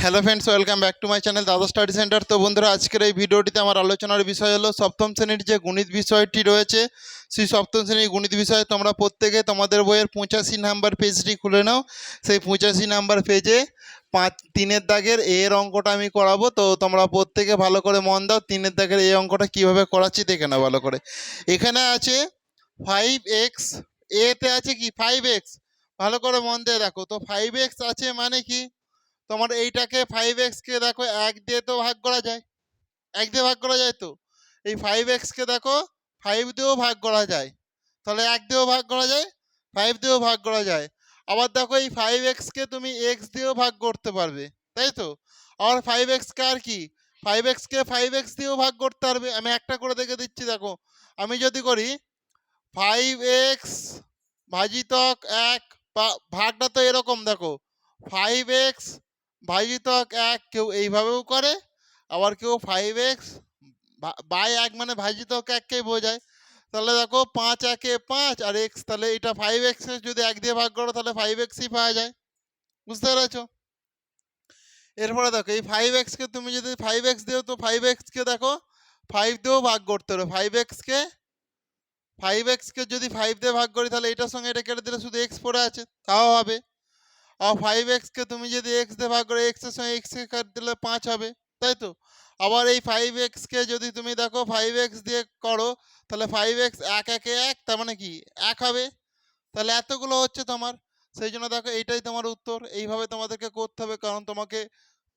Hello friends, welcome back to my channel দাদা study centre. তো বন্ধুরা, আজকের এই ভিডিওটিতে আমার আলোচনার বিষয় হলো সপ্তম শ্রেণীর যে গণিত বিষয়টি রয়েছে, সেই সপ্তম শ্রেণীর গণিত বিষয়ে তোমরা প্রত্যেকে তোমাদের বইয়ের 85 নাম্বার পেজটি খুলে নাও। সেই 85 নাম্বার পেজে 3-এর দাগের এর অঙ্কটা আমি করাবো। তো তোমরা প্রত্যেকে ভালো করে মন দাও, 3-এর দাগের এই অঙ্কটা কীভাবে করাচ্ছি দেখে নাও ভালো করে। এখানে আছে 5x, এতে আছে কি 5x, ভালো করে মন দিয়ে দেখো। তো 5x আছে মানে কি, তোমার এইটাকে 5x-কে দেখো 1 দিয়ে তো ভাগ করা যায়, 1 দিয়ে ভাগ করা যায়। তো এই 5x-কে দেখো 5 দিয়েও ভাগ করা যায়, তাহলে 1 দিয়েও ভাগ করা যায়, 5 দিয়েও ভাগ করা যায়। আবার দেখো এই 5x-কে তুমি x দিয়েও ভাগ করতে পারবে, তাই তো। আবার 5x-কে আর কি, 5x-কে 5x দিয়েও ভাগ করতে পারবে। আমি একটা করে দেখে দিচ্ছি, দেখো। আমি যদি করি 5x ভাজিতক 1, বা ভাগটা তো এরকম দেখো, 5x ভাজিতক 1 কেউ এইভাবেও করে, আবার কেউ 5x বাই 1 মানে ভাজিতক 1কেই বোঝায়। তাহলে দেখো 5 1 5 আর x, তাহলে এটা 5x যদি 1 দিয়ে ভাগ করো তাহলে 5xই পাওয়া যায়। বুঝতে পেরেছো? এরপরে দেখো এই 5x-কে তুমি যদি 5x দিও, তো 5x-কে দেখো 5 দিয়েও ভাগ করতে হবে। 5x-কে যদি 5 দিয়ে ভাগ করি তাহলে এটার সঙ্গে এটা কেটে দিলে শুধু x পড়ে আছে, তাও হবে। আর 5x-কে তুমি যদি x দিয়ে ভাগ করে x এর সঙ্গে x কে কাট দিলে 5 হবে, তাই তো। আবার এই 5x-কে যদি তুমি দেখো 5x দিয়ে করো, তাহলে 5x 1 1 1, তার মানে কি 1 হবে। তাহলে এতগুলো হচ্ছে তোমার। সেই জন্য দেখো এইটাই তোমার উত্তর। এইভাবে তোমাদেরকে করতে হবে, কারণ তোমাকে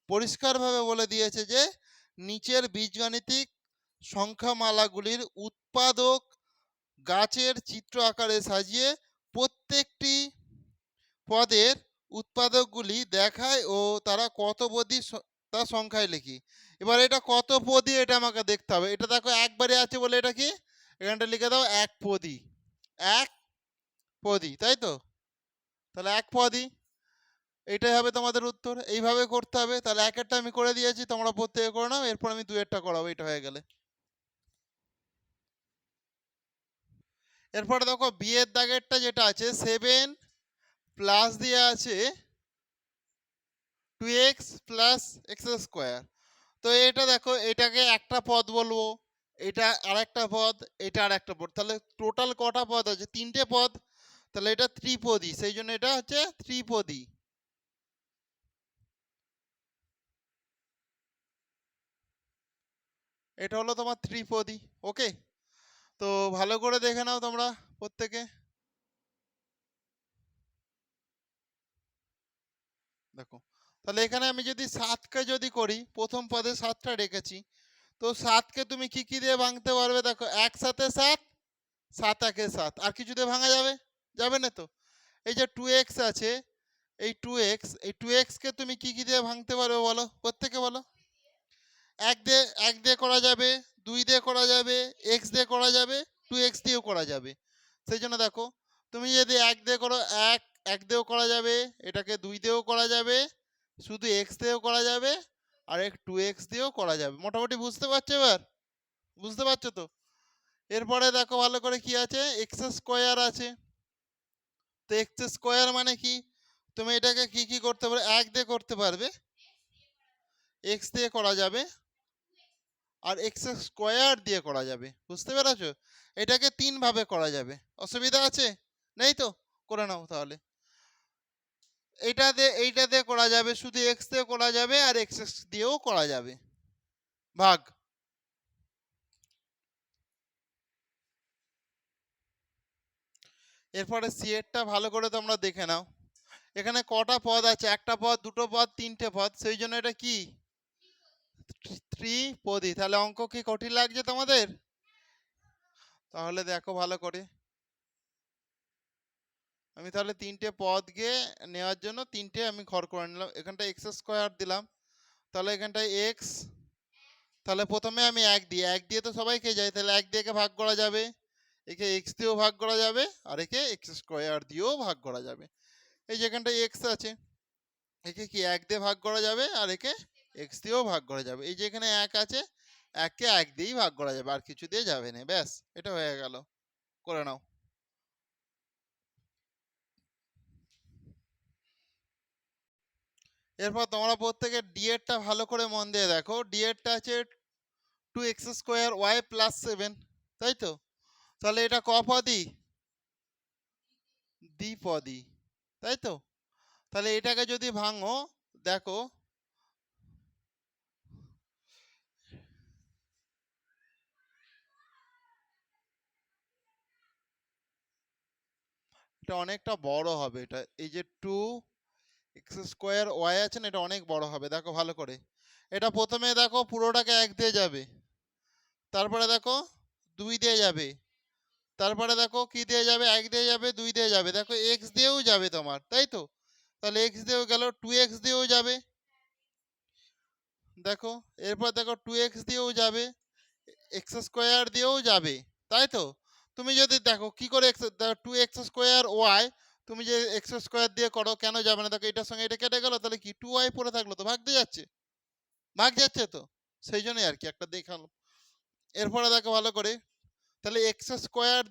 পরিষ্কারভাবে বলে দিয়েছে যে নিচের বীজগাণিতিক সংখ্যামালাগুলির উৎপাদক গাছের চিত্র আকারে সাজিয়ে প্রত্যেকটি পদের উৎপাদকগুলি দেখায় ও তারা কত পদী তা সংখ্যায় লিখি। এবার এটা কত পদী এটা আমাকে দেখতে হবে। এটা দেখো একবারে আছে বলে এটা কি, এখানটা লিখে দাও 1 পদী, 1 পদী, তাই তো। তাহলে 1 পদী, এটাই হবে তোমাদের উত্তর। এইভাবে করতে হবে। তাহলে 1-এরটা আমি করে দিয়েছি, তোমরা প্রত্যেকে করে নাও। এরপর আমি 2-এরটা করাবো, এটা হয়ে গেলে। এরপরে দেখো বিয়ের দাগেরটা যেটা আছে, 7 প্লাস দিয়ে আছে 2x প্লাস x স্কোয়ার। তো এটা দেখো, এটাকে একটা পদ বলবো, এটা আরেকটা পদ, এটা আরেকটা পদ। তাহলে টোটাল কটা পদ আছে? 3টে পদ। তাহলে এটা ত্রিপদী, সেই জন্য এটা হচ্ছে ত্রিপদী। এটা হলো তোমার ত্রিপদী। ওকে, তো ভালো করে দেখে নাও তোমরা প্রত্যেকে। দেখো, তাহলে এখানে আমি যদি 7কে যদি করি, প্রথম পদে 7টা রেখেছি, তো 7কে তুমি কি কি দিয়ে ভাঙতে পারবে? দেখো, 1 7 7, 7 1 7, আর কিছু দিয়ে ভাঙা যাবে? যাবে না তো। এই যে 2x আছে, এই 2x কে তুমি কি কি দিয়ে ভাঙতে পারবে বলো, প্রত্যেকে বলো। 1 দিয়ে করা যাবে, 2 দিয়ে করা যাবে, x দিয়ে করা যাবে, 2x দিয়েও করা যাবে। সেই জন্য দেখো, তুমি যদি 1 দিয়ে করো, 1 দিয়েও করা যাবে, এটাকে 2 দিয়েও করা যাবে, শুধু x দিয়েও করা যাবে, আর 2x দিয়েও করা যাবে। মোটামুটি বুঝতে পারছো? এবার বুঝতে পারছো তো? এরপরে দেখো ভালো করে কি আছে, এক্স স্কোয়ার আছে। তো এক্স স্কোয়ার মানে কি, তুমি এটাকে কি কি করতে পারবে? 1 দিয়ে করতে পারবে, x দিয়ে করা যাবে, আর এক্স স্কোয়ার দিয়ে করা যাবে। বুঝতে পেরেছো? এটাকে 3 ভাবে করা যাবে। অসুবিধা আছে? নেই তো? করে নাও তাহলে। এইটা দিয়ে করা যাবে, শুধু x দিয়ে করা যাবে, আর x দিয়েও করা যাবে ভাগ। এরপরে সি এরটা ভালো করে তোমরা দেখে নাও। এখানে কটা পদ আছে? একটা পদ, দুটো পদ, 3টে পদ, সেই জন্য এটা কি ত্রিপদী। তাহলে অঙ্ক কি কঠিন লাগছে তোমাদের? তাহলে দেখো ভালো করে। আমি তাহলে 3টে পদকে নেওয়ার জন্য 3টে আমি ঘর করে নিলাম। এখানটা এক্স স্কোয়ার দিলাম, তাহলে এখানটায় এক্স। তাহলে প্রথমে আমি 1 দিই, 1 দিয়ে তো সবাইকে যায়, তাহলে 1 দিয়ে ভাগ করা যাবে, একে এক্স দিয়েও ভাগ করা যাবে, আর একে এক্স স্কোয়ার দিয়েও ভাগ করা যাবে। এই যেখানটা এক্স আছে, একে কি 1 দিয়ে ভাগ করা যাবে, আর একে এক্স দিয়েও ভাগ করা যাবে। এই যে এখানে 1 আছে, 1কে 1 দিয়েই ভাগ করা যাবে, আর কিছু দিয়ে যাবে না। ব্যাস, এটা হয়ে গেল। করে নাও। এরপর তোমরা প্রত্যেকে ডি এরটা ভালো করে মন দিয়ে দেখো, ডি এরটা আছে 2x² y + 7, তাই তো? তাহলে এটা কপদী? দ্বিপদী, তাই তো? তাহলে এটাকে যদি ভাঙো, দেখো এটা অনেকটা বড় হবে। এটা এই যে 2x² y আছে না, এটা অনেক বড় হবে। দেখো ভালো করে, এটা প্রথমে দেখো পুরোটাকে 1 দিয়ে যাবে, তারপরে দেখো 2 দিয়ে যাবে, তারপরে দেখো কি দিয়ে যাবে, 1 দিয়ে যাবে, 2 দিয়ে যাবে, দেখো x দিয়েও যাবে তোমার, তাই তো? তাহলে x দিয়েও গেল, 2x দিয়েও যাবে, দেখো এরপর দেখো 2x দিয়েও যাবে, x² দিয়েও যাবে, তাই তো? তুমি যদি দেখো কি করে 2x² y, তুমি যে x² দিয়ে করো, কেন যাবে না? দেখো এটার সঙ্গে এটা কেটে গেল, তাহলে কি 2y পড়ে থাকলো, তো ভাগ দিয়ে যাচ্ছে, ভাগ যাচ্ছে তো, সেই জন্যই আর কি একটা দেখালো। এরপরে দেখো ভালো করে, তাহলে x²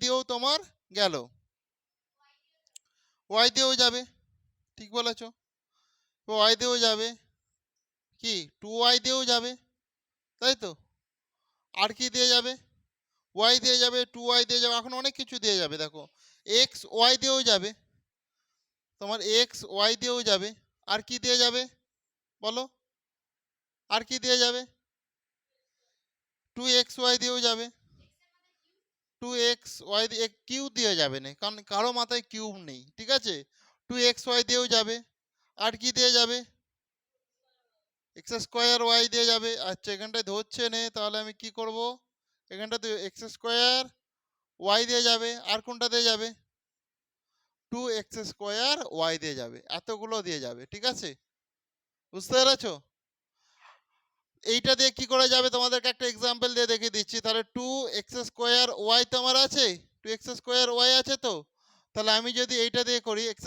দিয়েও তোমার গেল, y দিয়েও যাবে, ঠিক বলেছ, y দিয়েও যাবে, কি 2y দিয়েও যাবে, তাই তো? আর কি দিয়ে যাবে, y দিয়ে যাবে, 2y দিয়ে যাবে, এখন অনেক কিছু দিয়ে যাবে। দেখো x y দিয়েও যাবে, তোমার x y দিয়েও যাবে, আর কি দিয়ে যাবে বলো, আর কি দিয়ে যাবে, 2xy দিয়েও যাবে, 2xy দিয়ে কিউ দিয়ে যাবে না, কারণ কারো মাথায় কিউব নেই, ঠিক আছে? 2xy দিয়েও যাবে, আর কি দিয়ে যাবে, x² y দিয়ে যাবে। আচ্ছা এখানটায় ধরছে নে, তাহলে আমি কি করব, এখানটাতে x² y দিয়ে যাবে, আর কোনটা দিয়ে যাবে, 2x² y দিয়ে যাবে, এতগুলো দিয়ে যাবে, ঠিক আছে? বুঝতে পেরেছো? এইটা দিয়ে কি করে যাবে, তোমাদেরকে একটা এক্সাম্পল দিয়ে দেখিয়ে দিচ্ছি। তাহলে 2x² y তোমার আছে, 2x² y আছে তো? তাহলে আমি যদি এইটা দিয়ে করি, x²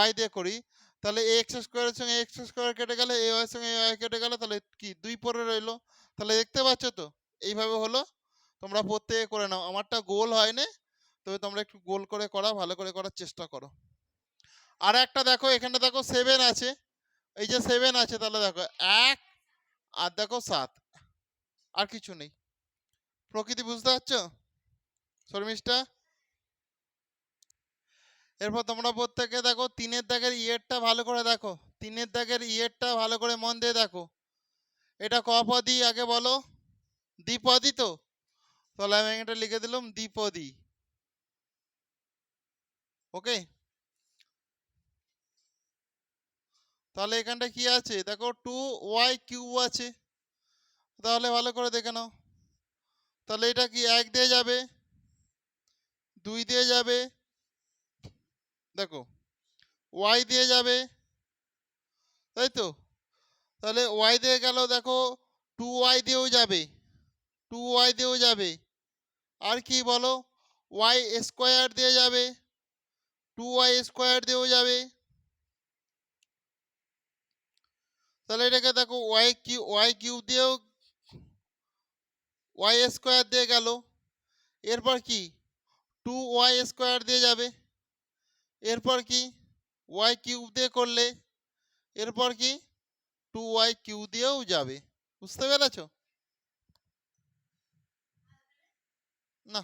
y দিয়ে করি, তাহলে x² এর সঙ্গে x² কেটে গেলে, ay এর সঙ্গে ay কেটে গেল, তাহলে কি 2 পড়ে রইলো। তাহলে দেখতে পাচ্ছ তো, এইভাবে হলো। তোমরা প্রত্যেকে করে নাও, আমারটা গোল হয় না, তবে তোমরা একটু গোল করে করা, ভালো করে করার চেষ্টা করো। আর একটা দেখো, এখানে দেখো 7 আছে, এই যে 7 আছে, তাহলে দেখো 1 আর দেখো 7, আর কিছু নেই। প্রকৃতি বুঝতে পারছো শর্মিষ্ঠা? এরপর তোমরা প্রত্যেকে দেখো 3-এর দাগের ইয়েরটা ভালো করে দেখো, 3-এর দাগের ইয়েরটা ভালো করে মন দিয়ে দেখো, এটা কপদী আগে বলো, দ্বিপদী তো? তাহলে আমি এটা লিখে দিলাম দ্বিপদী, ওকে? তাহলে এখানটা কি আছে দেখো, 2y³ আছে, তাহলে ভালো করে দেখে নাও, তাহলে এটা কি 1 দিয়ে যাবে, 2 দিয়ে যাবে, দেখো y দিয়ে যাবে, তাই তো? তাহলে y দিয়ে গেল, দেখো 2y দিয়েও যাবে, 2y দিয়েও যাবে, আর কি বলো, y² দিয়ে যাবে, 2y² দিয়েও যাবে, তাহলে এটাকে দেখো y³ দিয়েও y² দিয়ে গেল, এরপর কি 2y² দিয়ে যাবে, এরপর কি y³ দিয়ে করলে, এরপর কি 2y³ দিয়েও যাবে। বুঝতে পেরেছো? না,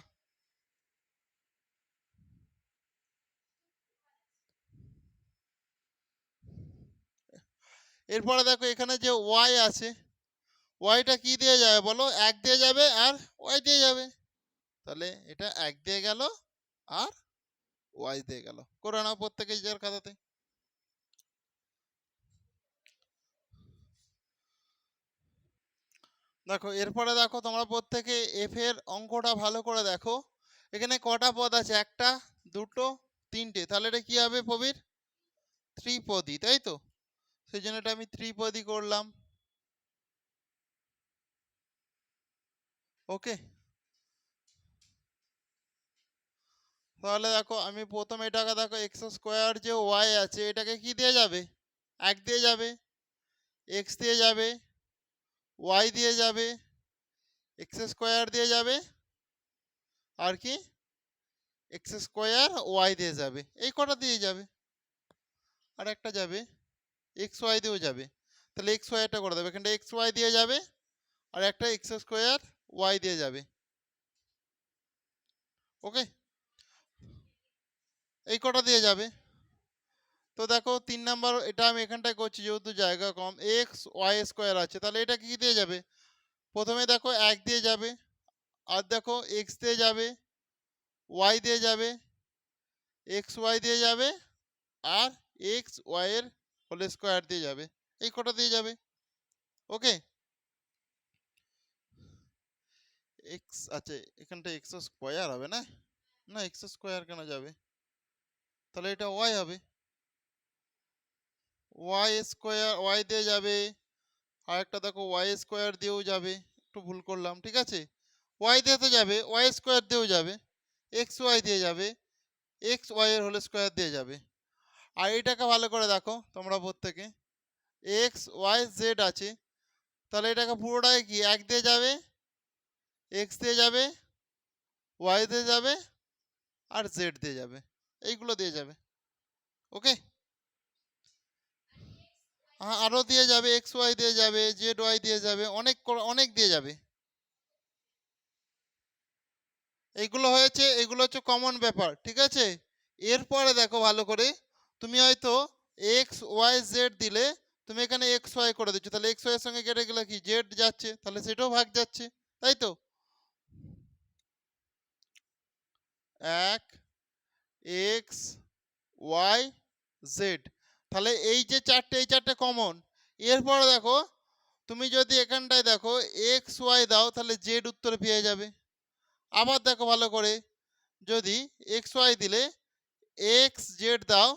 এরপরে দেখো এখানে যে y আছে, yটা কি দিয়ে যাবে বলো, 1 দিয়ে যাবে আর y দিয়ে যাবে, তাহলে এটা 1 দিয়ে গেল আর y দিয়ে গেল। করে নাও প্রত্যেকে নিজের খাতাতে। দেখো এরপরে দেখো তোমরা প্রত্যেকে এফ এর অঙ্কটা ভালো করে দেখো, এখানে কটা পদ আছে, একটা, দুটো, তিনটে, তাহলে এটা কি হবে প্রবীর, ত্রিপদী, তাই তো? সেই জন্য এটা আমি ত্রিপদী করলাম, ওকে? তাহলে দেখো আমি প্রথম এটাকে দেখো, x² যে y আছে, এটাকে কি দিয়ে যাবে, 1 দিয়ে যাবে, x দিয়ে যাবে, y দিয়ে যাবে, x² দিয়ে যাবে, আর কি x² y দিয়ে যাবে, এই কটা দিয়ে যাবে, আর একটা যাবে এক্স ওয়াই দিয়েও যাবে, তাহলে এক্স ওয়াইটা করে দেবে, এখানটা এক্স ওয়াই দিয়ে যাবে আর একটা এক্স স্কোয়ার ওয়াই দিয়ে যাবে। ওকে, এই কটা দিয়ে যাবে। তো দেখো 3 নাম্বার, এটা আমি এখানটায় করছি যেহেতু জায়গা কম, এক্স ওয়াই স্কোয়ার আছে, তাহলে এটা কি দিয়ে যাবে, প্রথমে দেখো 1 দিয়ে যাবে, আর দেখো এক্স দিয়ে যাবে, ওয়াই দিয়ে যাবে, এক্স ওয়াই দিয়ে যাবে, আর এক্স ওয়াই এর হোল স্কোয়ার দিয়ে যাবে, এই কটা দিয়ে যাবে। ওকে, এক্স আছে এখানটা এক্স স্কোয়ার হবে না, না এক্স স্কোয়ার কেন যাবে, তাহলে এটা ওয়াই হবে, ওয়াই স্কোয়ার ওয়াই দিয়ে যাবে, আর একটা দেখো ওয়াই স্কোয়ার দিয়েও যাবে, একটু ভুল করলাম, ঠিক আছে, ওয়াই দিয়ে তো যাবে, ওয়াই স্কোয়ার দিয়েও যাবে, এক্স ওয়াই দিয়ে যাবে, এক্স ওয়াই এর হোল স্কোয়ার দিয়ে যাবে। আর এটাকে ভালো করে দেখো তোমরা প্রত্যেকে, এক্স ওয়াই জেড আছে, তাহলে এটাকে পুরোটাই কি 1 দিয়ে যাবে, এক্স দিয়ে যাবে, ওয়াই দিয়ে যাবে, আর জেড দিয়ে যাবে, এইগুলো দিয়ে যাবে। ওকে, আরও দিয়ে যাবে, এক্স ওয়াই দিয়ে যাবে, জেড ওয়াই দিয়ে যাবে, অনেক অনেক দিয়ে যাবে। এইগুলো হয়েছে, এগুলো হচ্ছে কমন ব্যাপার, ঠিক আছে। এরপরে দেখো ভালো করে, তুমি হয়তো এক্স ওয়াই জেড দিলে তুমি এখানে এক্স ওয়াই করে দিচ্ছ, তাহলে এক্স ওয়াই এর সঙ্গে কেটে গেলে কি জেড যাচ্ছে, তাহলে সেটাও ভাগ যাচ্ছে, তাই তো। 1 এক্স ওয়াই জেড, তাহলে এই যে চারটে, এই চারটে কমন। এরপরে দেখো তুমি যদি এখানটায় দেখো এক্স ওয়াই দাও, তাহলে জেড উত্তরে পেয়ে যাবে। আবার দেখো ভালো করে, যদি এক্স ওয়াই দিলে এক্স জেড দাও,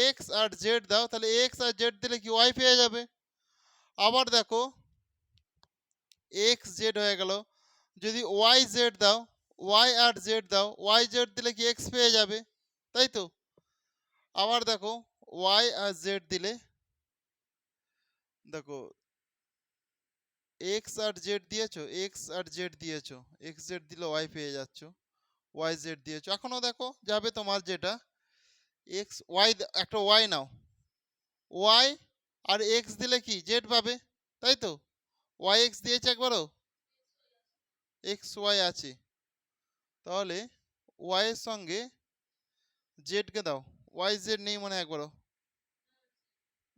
এক্স আর জেড দাও, তাহলে এক্স আর জেড দিলে কি ওয়াই পেয়ে যাবে। আবার দেখো এক্স জেড হয়ে গেল, যদি ওয়াই জেড দাও, ওয়াই আর জেড দাও, ওয়াই জেড দিলে কি এক্স পেয়ে যাবে, তাই তো। আবার দেখো ওয়াই আর জেড দিলে, দেখো এক্স আর জেড দিয়েছো, এক্স আর জেড দিয়েছো, এক্স জেড দিলে ওয়াই পেয়ে যাচ্ছ, ওয়াই জেড দিয়েছো, এখনও দেখো যাবে তোমার যেটা এক্স ওয়াই, একটা ওয়াই নাও, ওয়াই আর এক্স দিলে কি জেড পাবে, তাই তো। ওয়াই এক্স দিয়েছে একবারও, এক্স ওয়াই আছে, তাহলে ওয়াই এর সঙ্গে জেডকে দাও, ওয়াই জেড নেই মানে একবারও,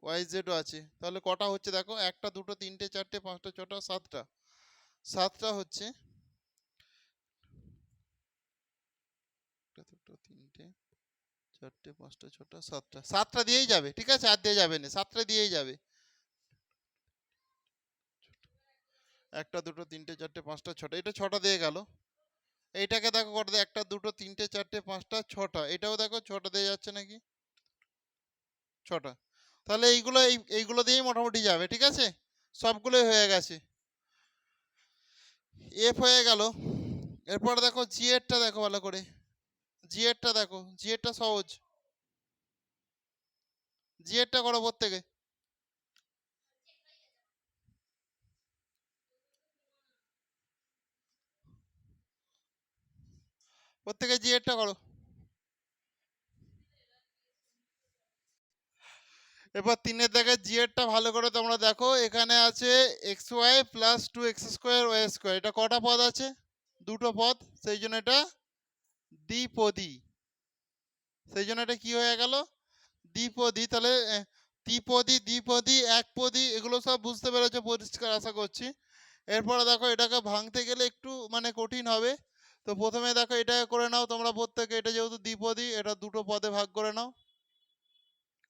ওয়াই জেডও আছে, তাহলে কটা হচ্ছে দেখো, 1 2 3 4 5 6 7টা, 7টা হচ্ছে, 1 2 3 4 5 6 7টা, 7টা দিয়েই যাবে, ঠিক আছে, আর দিয়ে যাবে না, 7টা দিয়েই যাবে। 1 2 3 4 5 6টা, এটা 6টা দিয়ে গেল। এইটাকে দেখো কটা দিয়ে, 1 2 3 4 5 6টা, এটাও দেখো 6টা দিয়ে যাচ্ছে নাকি, 6টা, তাহলে এইগুলো এইগুলো দিয়েই মোটামুটি যাবে, ঠিক আছে, সবগুলোই হয়ে গেছে। এফ হয়ে গেল। এরপর দেখো জি এরটা দেখো ভালো করে, জি এরটা দেখো, জি এরটা সহজ, জি এরটা করো প্রত্যেকে, প্রত্যেকে জি এরটা করো। এবার 3-এর দেখে জি এরটা ভালো করে তোমরা দেখো, এখানে আছে X Y plus 2x square Y square, এটা কটা পদ আছে, 2টো পদ, সেই জন্য এটা দ্বিপদী, সেই জন্য এটা কি হয়ে গেল, দ্বিপদী। তাহলে ত্রিপদী, দ্বিপদী, একপদী, এগুলো সব বুঝতে পেরেছো পরিষ্কার আশা করছি। এরপরে দেখো এটাকে ভাঙতে গেলে একটু মানে কঠিন হবে, তো প্রথমে দেখো এটা করে নাও তোমরা প্রত্যেকে, এটা যেহেতু দ্বিপদী, এটা 2টো পদে ভাগ করে নাও,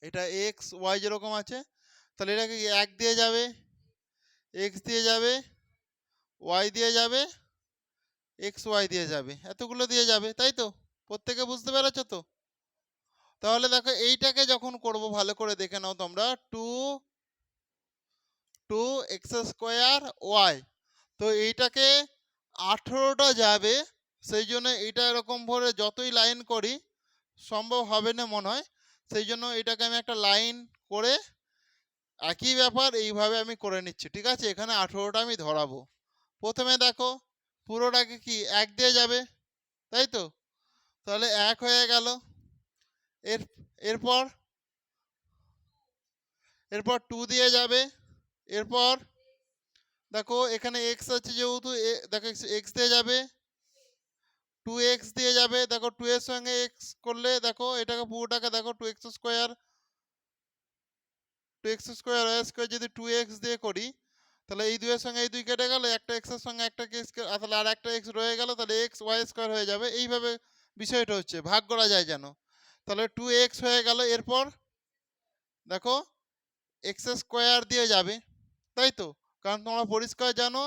এটা এক্স ওয়াই যেরকম আছে, তাহলে এটাকে 1 দিয়ে যাবে, এক্স দিয়ে যাবে, ওয়াই দিয়ে যাবে, এক্স ওয়াই দিয়ে যাবে, এতগুলো দিয়ে যাবে, তাই তো, প্রত্যেকে বুঝতে পেরেছো তো। তাহলে দেখো এইটাকে যখন করব ভালো করে দেখে নাও তোমরা, 2x স্কোয়ার ওয়াই, তো এইটাকে 18টা যাবে, সেই জন্য এটা এরকম ভরে যতই লাইন করি সম্ভব হবে না মনে হয়, সেই জন্য এটাকে আমি একটা লাইন করে একই ব্যাপার এইভাবে আমি করে নিচ্ছি, ঠিক আছে, এখানে 18টা আমি ধরাবো। প্রথমে দেখো পুরোটাকে কি 1 দিয়ে যাবে, তাই তো, তাহলে 1 হয়ে গেল। এরপর এরপর 2 দিয়ে যাবে। এরপর দেখো এখানে এক্স আছে যেহেতু দেখো এক্স দিয়ে যাবে, 2x দিয়ে যাবে। দেখো 2 এর সঙ্গে এক্স করলে দেখো এটাকে পুরোটাকে দেখো 2x স্কোয়ার ওয়াই স্কোয়ার যদি 2x দিয়ে করি তাহলে এই 2 এর সঙ্গে এই 2 কেটে গেল, একটা x এর সঙ্গে একটা x তাহলে আর একটা x রয়ে গেল, তাহলে x y স্কোয়ার হয়ে যাবে। এইভাবে বিষয়টা হচ্ছে, ভাগ করা যায় যেন। তাহলে 2x হয়ে গেল। এরপর দেখো x স্কোয়ার দিয়ে যাবে, তাই তো? কারণ তোমরা পরিষ্কার জানো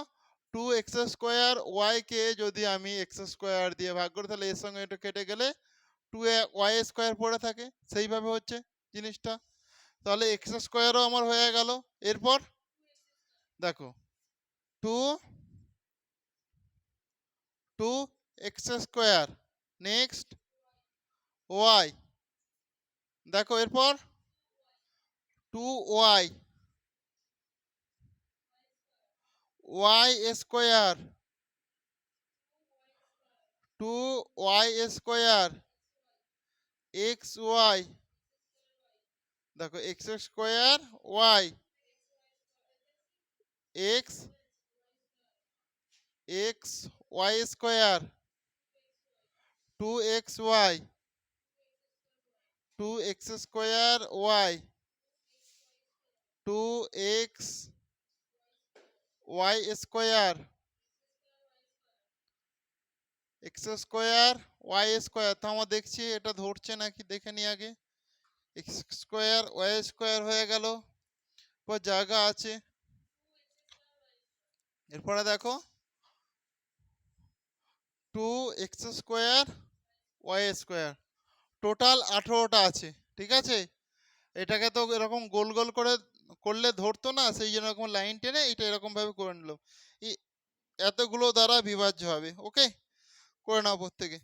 2x স্কোয়ার y কে যদি আমি x স্কোয়ার দিয়ে ভাগ করি তাহলে এর সঙ্গে এটা কেটে গেলে 2y স্কোয়ার পড়ে থাকে, সেইভাবে হচ্ছে জিনিসটা। তাহলে x স্কোয়ারও আমার হয়ে গেল। এরপর দেখো 2x স্কোয়ার, নেক্সট y, দেখো এরপর 2y, y square, 2y square, xy, দেখো x square y, x y square, 2xy, 2x square y, 2x y square, x square y square. তো আমরা দেখছি এটা ধরছে নাকি, দেখে নি আগে। x স্কোয়ার y স্কোয়ার হয়ে গেল, পর জায়গা আছে। এরপরে দেখো 2x square y square, total 18টা আছে, ঠিক আছে? এটাকে তো এরকম গোল গোল করে করলে ধরতো না, সেই জন্য এরকম লাইন টেনে এটা এরকম ভাবে করে নিলাম। এতগুলো দ্বারা বিভাজ্য হবে। ওকে, করে নাও প্রত্যেকে।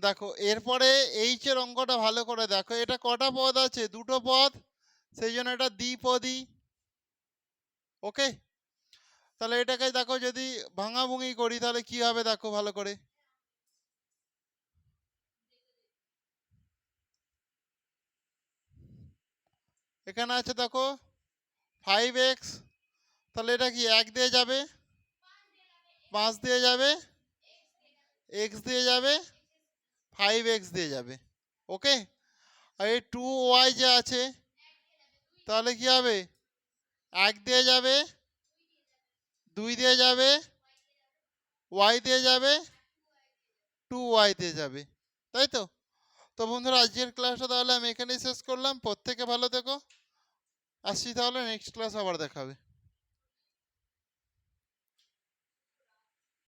দেখো এরপরে এইচ এর অঙ্কটা ভালো করে দেখো, এটা কটা পদ আছে? দুটো পদ, সেই জন্য এটা দ্বিপদী। ওকে, তাহলে এটাকে দেখো যদি ভাঙাভুঙি করি তাহলে কি হবে দেখো ভালো করে। এখানে আছে দেখো 5x, তাহলে এটা কি 1 দিয়ে যাবে, 5 দিয়ে যাবে, x দিয়ে যাবে, 5x দিয়ে যাবে। ওকে, আর এই 2y যে আছে তাহলে কি হবে? 1 দিয়ে যাবে, 2 দিয়ে যাবে, y দিয়ে যাবে, 2y দিয়ে যাবে, তাই তো? তো বন্ধুরা আজকের ক্লাসটা তাহলে আমি এখানেই শেষ করলাম। প্রত্যেকে ভালো থেকো, আসছি তাহলে নেক্সট ক্লাস আবার দেখাবে।